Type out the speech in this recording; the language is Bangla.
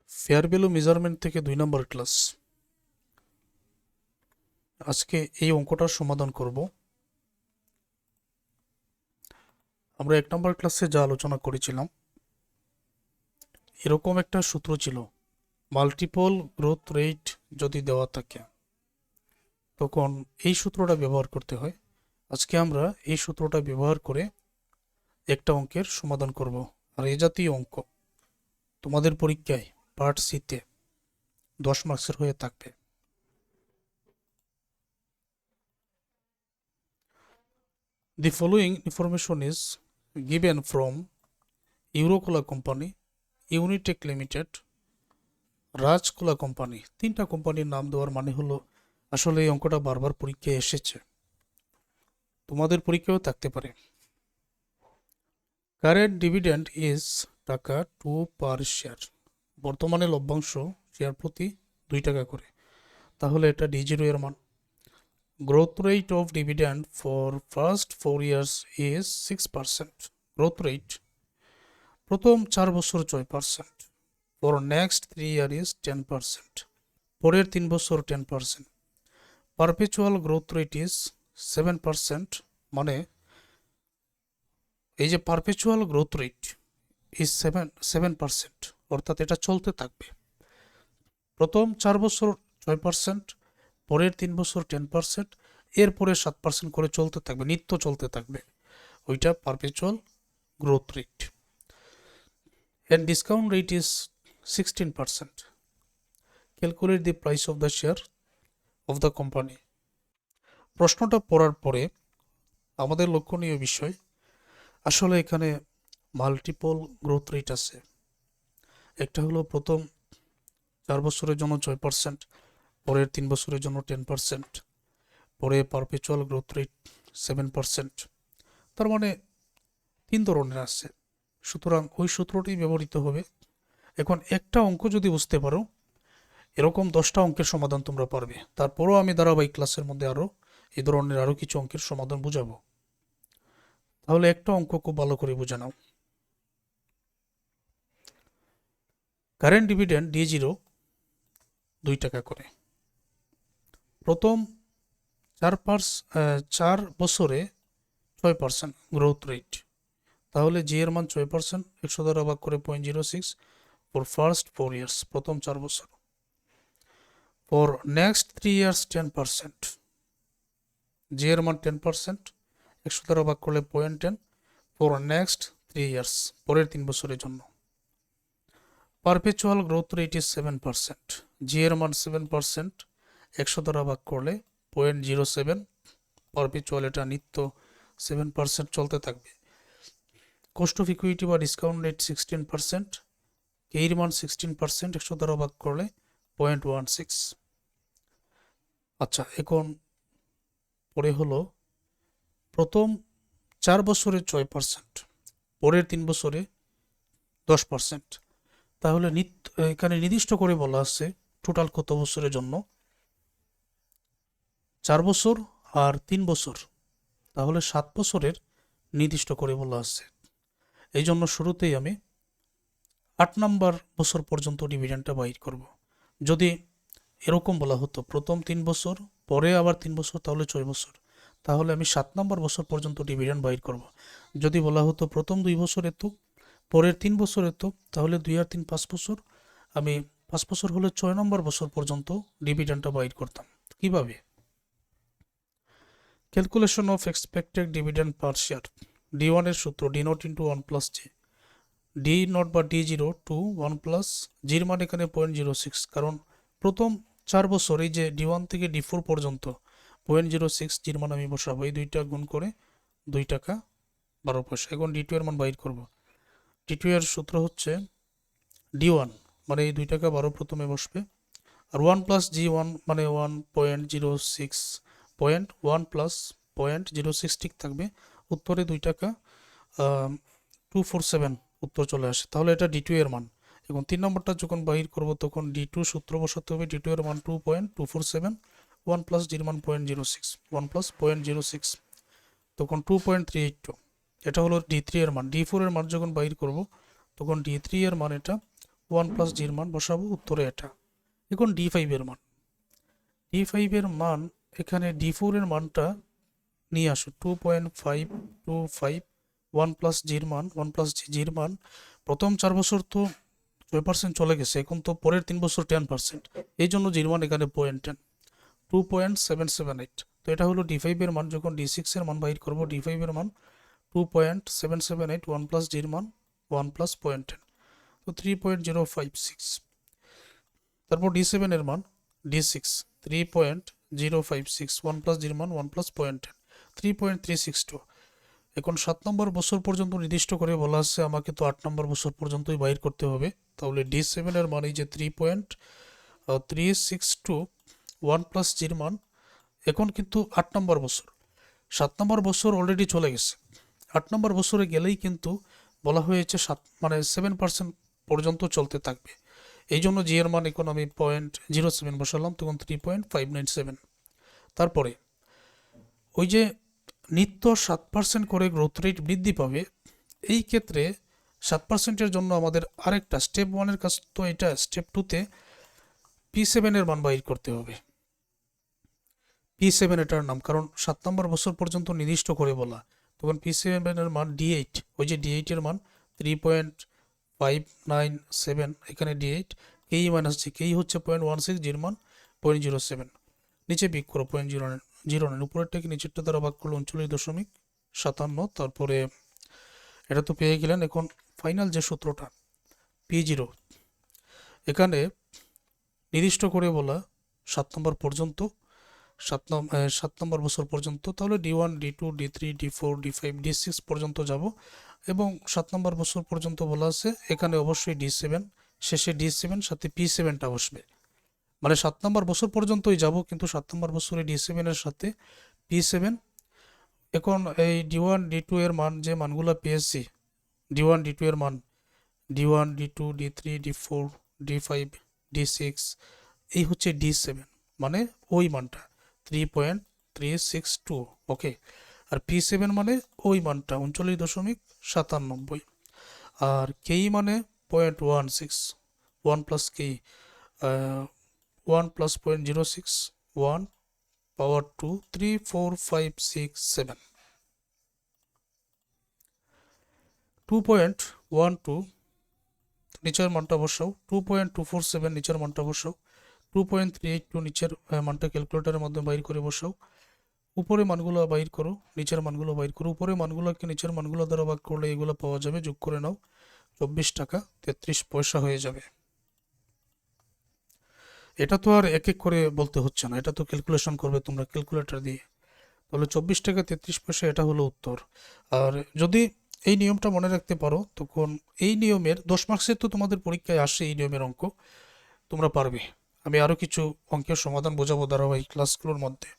ফেয়ার ভ্যালু মেজারমেন্ট থেকে 2 নম্বর ক্লাস। আজকে এই অঙ্কটার সমাধান করব। আমরা 1 নম্বর ক্লাসে যা আলোচনা করেছিলাম, এরকম একটা সূত্র ছিল, মাল্টিপল গ্রোথ রেট যদি দেওয়া থাকে তখন এই সূত্রটা ব্যবহার করতে হয়। আজকে আমরা এই সূত্রটা ব্যবহার করে একটা অঙ্কের সমাধান করব। আর এই জাতীয় অঙ্ক তোমাদের পরীক্ষায় পার্ট সিতে 10 মার্কসের হয়ে থাকবে। The following information is given from Eurocola Company, Unitech Limited, Rajkola company. 3টা কোম্পানির নাম দেওয়ার মানে হলো, আসলে এই অঙ্কটা বারবার পরীক্ষায় এসেছে, তোমাদের পরীক্ষায়ও থাকতে পারে। কারেন্ট ডিভিডেন্ড ইজ টাকা 2 পার শেয়ার। বর্তমানে লভ্যাংশ শেয়ার প্রতি 2 টাকা করে, তাহলে এটা D0 এর মান। Growth rate of dividend for first 4 years is 6%। Growth rate প্রথম 4 বছর 6%, ফর নেক্সট 3 ইয়ার ইজ 10%, পরের 3 বছর 10%। পারপেচুয়াল গ্রোথ রেট ইজ 7%, মানে এই যে পারপেচুয়াল গ্রোথ রেট ইজ 7%, অর্থাৎ এটা চলতে থাকবে। প্রথম 4 বছর 6%, পরের 3 বছর 10%, এরপরে 7% করে চলতে থাকবে, নিত্য চলতে থাকবে, ওইটা perpetual growth rate. And discount rate is 16%. Calculate the price of the share of the company. প্রশ্নটা পড়ার পরে আমাদের লক্ষণীয় বিষয়, আসলে এখানে মাল্টিপল গ্রোথ রেট আছে। একটা হলো প্রথম 4 বছরের জন্য 6%, পরের 3 বছরের জন্য 10%, পরে পারপেচুয়াল গ্রোথ রেট 7%। তার মানে 3 ধরনের আছে, সুতরাং ওই সূত্রটি ব্যবহৃত হবে। এখন একটা অঙ্ক যদি বুঝতে পারো, এরকম 10টা অঙ্কের সমাধান তোমরা পারবে। তারপরও আমি ধারাবাহিক ক্লাসের মধ্যে এই ধরনের আরো কিছু অঙ্কের সমাধান বুঝাবো। তাহলে একটা অঙ্ক খুব ভালো করে বুঝে নাও। কারেন্ট ডিভিডেন্ড D0 2 টাকা করে। প্রথম 4 বছরে 6% গ্রোথ রেট, তাহলে জি এর মান 6%, 100 দ্বারা ভাগ করে 0.06 ফর ফার্স্ট 4 ইয়ার্স, প্রথম 4 বছর। ফর নেক্সট 3 ইয়ার্স 10%, জি এর মান 10%, 100 দ্বারা ভাগ করলে 0.10 ফর নেক্সট 3 ইয়ার্স, পরের 3 বছরের জন্য। পারপেচুয়াল গ্রোথ রেট ইজ 7%, জি এর মান 7%, 100 দ্বারা ভাগ করলে 0.07, পারপেচুয়াল, এটা নিত্য 7% চলতে থাকবে। কস্ট অফ ইকুইটি বা ডিসকাউন্ট রেট 16%, কে এর মান 16%, 100 দ্বারা ভাগ করলে 0.16। আচ্ছা, এখন পরে হলো প্রথম 4 বছরে 6%, পরের 3 বছরে 10%, তাহলে এখানে নির্দিষ্ট করে বলা আছে টোটাল কত বছরের জন্য, 4 বছর আর 3 বছর, তাহলে 7 বছরের নির্দিষ্ট করে বলা আছে। এই জন্য শুরুতেই আমি 8 নম্বর বছর পর্যন্ত ডিভিডেন্ডটা বাইর করব। যদি এরকম বলা হতো প্রথম 3 বছর, পরে আবার 3 বছর, তাহলে 6 বছর, তাহলে আমি 7 নম্বর বছর পর্যন্ত ডিভিডেন্ড বাইর করব। যদি বলা হতো প্রথম 2 বছর এত, পরের 3 বছর এত, তাহলে 2 আর 3 5 বছর, আমি 5 বছর হলে 6 নম্বর বছর পর্যন্ত ডিভিডেন্ডটা বাইর করতাম। কিভাবে? Calculation of expected dividend per share. D1 এর সূত্র D not into 1 plus G. D not বা D0 টু 1 প্লাস জির মান এখানে 0.06, কারণ প্রথম 4 বছর এই যে D1 থেকে D4 পর্যন্ত 0.06 জির মান আমি বসাবো, এই দুইটা গুণ করে 2 টাকা 12 পয়সা। এখন D2 এর মান বাইর করব। D2 এর সূত্র হচ্ছে D1 মানে এই 2 টাকা 12 প্রথমে বসবে, আর 1 প্লাস G1 মানে 1.06, 1 প্লাস 0.06 ঠিক থাকবে, উত্তরে 2 টাকা 247 উত্তর চলে আসে, তাহলে এটা D2 এর মান। এখন 3 নম্বরটা যখন বাহির করব তখন D2 সূত্র বসাতে হবে, D2 এর মান 2.247, 1 প্লাস জির মান 0.06, 1 প্লাস 0.06, তখন 2.382, এটা হলো D3 এর মান। D4 এর মান যখন বাহির করব তখন D3 এর মান এটা ওয়ান প্লাস জির মান বসাবো, উত্তরে এটা। এখন D5 এর মান, D5 এর মান এখানে D4 এর মানটা নিয়ে আসো 2.525, ওয়ান প্লাস জির মান, ওয়ান প্লাস জির মান প্রথম 4 বছর তো 6% চলে গেছে, এখন তো পরের 3 বছর 10%, এই জন্য জির মান এখানে 0.10, 2.778। তো এটা হলো D5 এর মান। যখন D6 এর মান বাইর করবো, D5 এর মান 2.778, ওয়ান প্লাস জির মান 1 প্লাস 0.10, তো 3.056। তারপর D7 এর মান, D6 3.056, ওয়ান প্লাস জির মান 1 প্লাস 0.10, 3.362। এখন 7 নম্বর বছর পর্যন্ত নির্দিষ্ট করে বলা আছে, আমাকে তো 8 নম্বর বছর পর্যন্তই বাইর করতে হবে। তাহলে D7 এর মান এই যে 3.362, ওয়ান প্লাস জির মান, এখন কিন্তু 8 নম্বর বছর, 7 নম্বর বছর অলরেডি চলে গেছে, 8 নম্বর বছরে গেলেই কিন্তু বলা হয়েছে 7% পর্যন্ত চলতে থাকবে। এই জন্য জি এর মান এখন আমি 0.07 বসালাম, তখন 3.597। তারপরে ওই যে নিত্য 7% করে গ্রোথ রেট বৃদ্ধি পাবে, এই ক্ষেত্রে 7%-এর জন্য আমাদের আরেকটা স্টেপ 1-এর কাজ তো এটা, স্টেপ 2-তে P7 এর মান বাইর করতে হবে। P7 এটার নাম, কারণ 7 নম্বর বছর পর্যন্ত নির্দিষ্ট করে বলা, তখন P7 এর মান D8, ওই যে D8 এর মান 3.597, এখানে D8, কেই মাইনাস জি, কেই হচ্ছে 0.16, জির মান 0.07, নিচে বিক করো 0.09, উপরেরটাকে নিচেরটা দ্বারা ভাগ করলো 39.57। তারপরে এটা তো পেয়ে গেলেন। এখন ফাইনাল যে সূত্রটা P0, এখানে নির্দিষ্ট করে বলা 7 নম্বর পর্যন্ত, 7 নম্বর বছর পর্যন্ত, তাহলে D1 D2 D3 D4 D5 D6 পর্যন্ত যাব, এবং 7 নম্বর বছর পর্যন্ত বলা আছে, এখানে অবশ্যই D7, শেষে D7 সাথে P7টা বসবে, মানে 7 নম্বর বছর পর্যন্তই যাব, কিন্তু 7 নম্বর বছরে D7 এর সাথে P7। এখন এই D1 D2 এর মান, যে মানগুলো পেয়েছি, D1 D2 এর মান, D1 D2 D3 D4 D5 D6, এই হচ্ছে D7, মানে ওই মানটা 3.362, ওকে। আর P7 মানে ওই মানটা 39.97, আর কেই মানে 0.16, 1 প্লাস কেই 1 প্লাস 0.06, 1 পাওয়ার 2, 3 4 5 6 7, 2.12 নিচের মানটা বসাও, 2.247 নিচের মানটা বসাও, 2.382 নিচের মানটা ক্যালকুলেটরের মাধ্যমে বাইর করে বসাও, উপরে মানগুলো বাইর করো, নিচের মানগুলো বাইর করো, উপরে মানগুলোকে নিচের মানগুলো দ্বারা ভাগ করলে এগুলো পাওয়া যাবে, যোগ করে নাও, 24 টাকা 33 পয়সা হয়ে যাবে। এটা তো আর এক এক করে বলতে হচ্ছে না, এটা তো ক্যালকুলেশন করবে তোমরা ক্যালকুলেটর দিয়ে। তাহলে 24 টাকা 33 পয়সা, এটা হলো উত্তর। আর যদি এই নিয়মটা মনে রাখতে পারো, তখন এই নিয়মের 10 মার্কসের তো তোমাদের পরীক্ষায় আসে, এই নিয়মের অঙ্ক তোমরা পারবে। আমি আরও কিছু অঙ্কের সমাধান বোঝাবো ধারাবাহিক ক্লাসগুলোর মধ্যে।